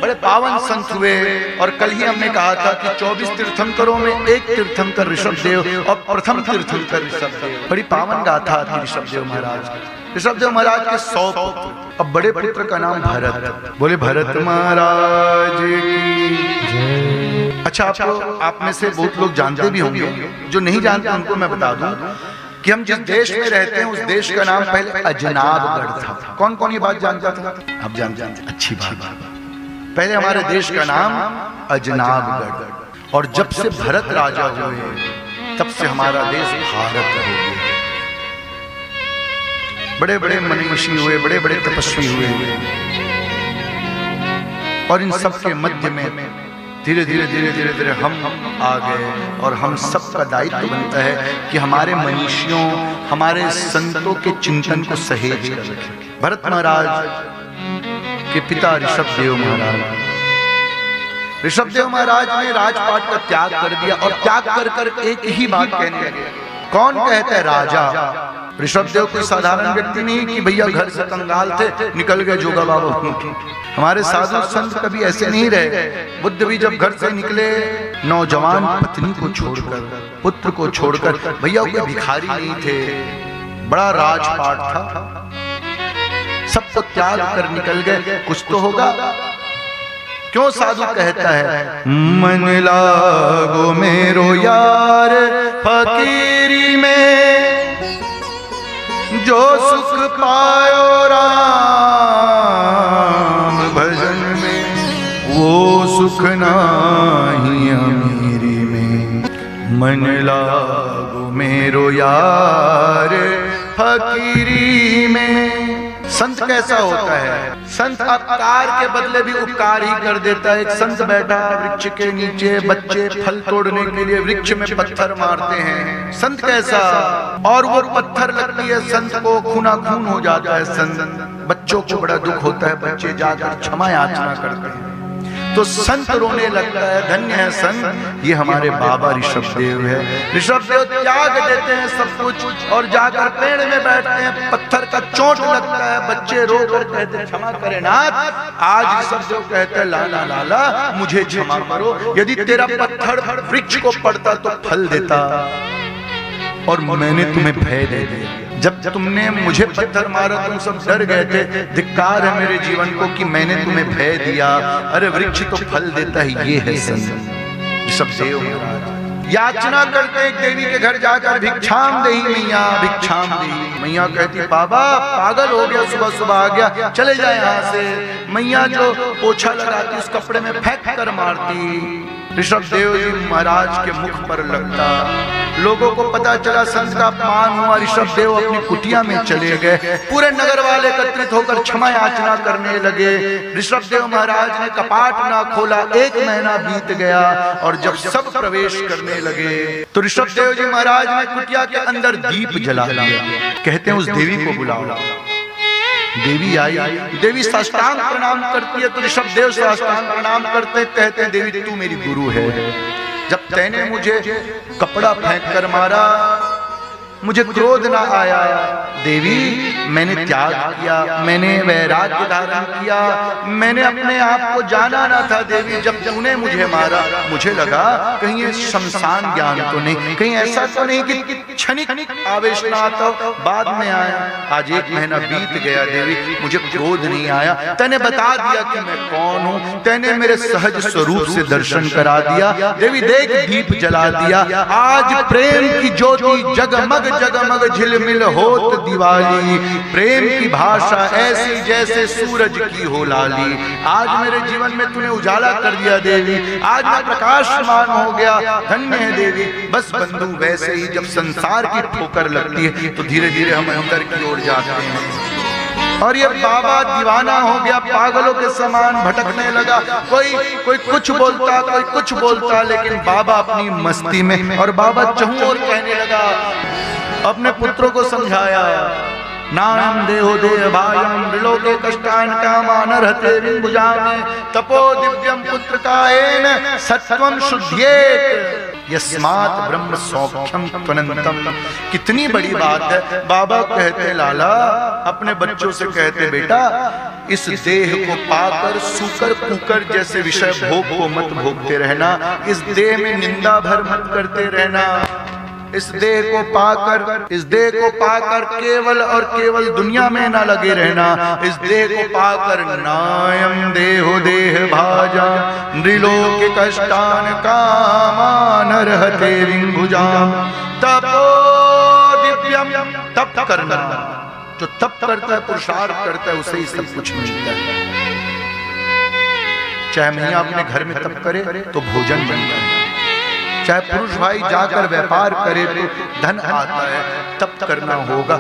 बड़े पावन संत हुए। और कल ही हमने कहा था कि 24 तीर्थंकरों में एक तीर्थंकर ऋषभदेव और प्रथम तीर्थंकर ऋषभदेव। बड़ी पावन गाथा थी ऋषभदेव महाराज। ऋषभदेव महाराज के 100 पुत्र। अब बड़े पुत्र का नाम भरत। बोले भरत महाराज की। अच्छा, आप में से बहुत लोग जानते भी होंगे, जो नहीं जानते उनको मैं बता दूं कि हम जिस देश में रहते हैं उस देश का नाम पहले अजनाबगढ़ था। कौन कौन ये बात जानता था? आप जानते? अच्छी बात। पहले हमारे देश का नाम अजनाबगढ़, और जब से भरत राजा हुए तब से हमारा देश भारत हो गया। बड़े बड़े मनीषी हुए, बड़े बड़े तपस्वी हुए, और इन सब के मध्य में धीरे धीरे हम आ गए। और हम सबका दायित्व बनता है कि हमारे मनीषियों, हमारे संतों के चिंतन को सहेज कर रखें। भरत महाराज के पिता ऋषभदेव महाराज, ऋषभदेव महाराज ने राजपाट का त्याग कर दिया और त्याग कर कर एक ही बात कहने लगे। कौन कहता है? राजा। ऋषभदेव कोई साधारण व्यक्ति नहीं कि भैया घर से कंगाल थे निकल गए जोगा बाबा। हमारे साधु संत कभी ऐसे नहीं रहे। बुद्ध भी जब घर से निकले, नौजवान पत्नी को छोड़कर, पुत्र को छोड़कर, भैया कोई भिखारी नहीं थे, बड़ा राजपाट था, सबको त्याग कर निकल गए। कुछ तो होगा। क्यों साधु कहता है मन लागो मेरो यार फकीरी में, जो सुख पायो राम भजन में, वो सुख नाही अमीरी में। मन लागो मेरो यार फकीरी में। संत कैसा होता है? संत अपकार के बदले भी उपकार ही कर देता है। एक संत बैठा वृक्ष के नीचे, बच्चे फल तोड़ने के लिए वृक्ष में पत्थर मारते हैं। संत कैसा? और वो पत्थर लगती है संत को, खूना खून हो जाता है संत। बच्चों को बड़ा दुख होता है, बच्चे जाकर क्षमा याचना करते हैं तो संत रोने लगता है। धन्य है संत, ये हमारे बाबा ऋषभदेव है। ऋषभदेव त्याग देते हैं सब कुछ और जाकर पेड़ में बैठते हैं। पत्थर का चोट लगता है, बच्चे रो कर कहते हैं क्षमा करें नाथ। आज ऋषभदेव कहते हैं लाला लाला मुझे क्षमा करो, यदि तेरा पत्थर वृक्ष को पड़ता तो फल देता, और मैंने तुम्हें भय दे दिया। जब तुमने मुझे पत्थर मारा तुम सब डर गए थे। धिक्कार है मेरे जीवन को कि मैंने तुम्हें भय दिया। अरे वृक्ष तो फल देता है, ये है संत ऋषभदेव महाराज। याचना करते एक देवी के घर जाकर भिक्षाम देही मैया, भिक्षाम देही। मैया कहती बाबा पागल हो गया, सुबह सुबह आ गया, चले जाए यहाँ से। मैया जो पोछा लगाती उस कपड़े में फेंक कर मारती। ऋषभदेव जी महाराज के मुख पर लगता। लोगों को पता चला, संत का अपमान हुआ। ऋषभदेव अपनी कुटिया में चले गए। पूरे नगर वाले एकत्रित होकर क्षमा याचना करने लगे। ऋषभदेव महाराज ने कपाट ना खोला। 1 महीना बीत गया और जब सब प्रवेश करने लगे तो ऋषभदेव जी महाराज ने कुटिया के अंदर दीप जला दिया। कहते हैं उस देवी को बुलाओ। देवी आई। देवी साष्टांग प्रणाम करती है तो ऋषभदेव साष्टांग प्रणाम करते, कहते हैं देवी तू मेरी गुरु है। जब तैने मुझे कपड़ा फेंक कर मारा मुझे क्रोध ना आया। देवी मैंने त्याग किया, मैंने वैराग्य धारण किया, मैंने अपने आप को जाना ना था। देवी जब तूने मुझे मारा मुझे लगा कहीं ये शमशान ज्ञान तो नहीं, कहीं ऐसा तो नहीं कि क्षणिक आवेश ना आता, बाद में आया। आज 1 महीना बीत गया देवी, मुझे क्रोध नहीं आया। तैने बता दिया कि मैं कौन हूँ, तैने मेरे सहज स्वरूप से दर्शन करा दिया। देवी देख दीप जला दिया। आज प्रेम की ज्योति जगमग जगमग झिलमिल होत दिवाली। प्रेम की भाषा ऐसी जैसे सूरज की हो लाली। आज मेरे जीवन में तूने उजाला कर दिया देवी, आज मैं प्रकाशमान हो गया। धन्य है देवी। बस बंधु वैसे ही जब संसार की ठोकर लगती है तो धीरे धीरे हम अंदर की ओर जाते हैं। और ये बाबा दीवाना हो गया, पागलों के समान भटकने लगा। कोई कुछ बोलता, कोई कुछ बोलता, लेकिन बाबा अपनी मस्ती में। और बाबा चहु और कहने लगा, अपने पुत्रों को समझाया, नाम देहो देह भायम विलोके कष्टान कामान रहते बिंबुजा में तपो दिव्यम पुत्र कायेन सत्वम शुद्ध्येत। यस्मात् ब्रह्म सौख्यम त्वनंतम। कितनी बड़ी बात है। बाबा कहते लाला अपने बच्चों से कहते बेटा इस देह को पाकर सूकर कुकर जैसे विषय भोग को मत भोगते रहना, इस देह में निंदा भर मत करते रहना। इस देह को पाकर केवल और केवल दुनिया में ना लगे रहना। इस देह को पाकर नायम देहो देह भाजा नृलोक कष्टान कामान रहते विंभुजा। तपो दिव्यम, तप करना। जो तप करता है पुरुषार्थ करता है उसे ही सब कुछ मिलता है। चाहे मैया अपने घर में तप करे तो भोजन बनता है, चाहे पुरुष भाई जाकर व्यापार करे तो धन आता है। तप करना होगा।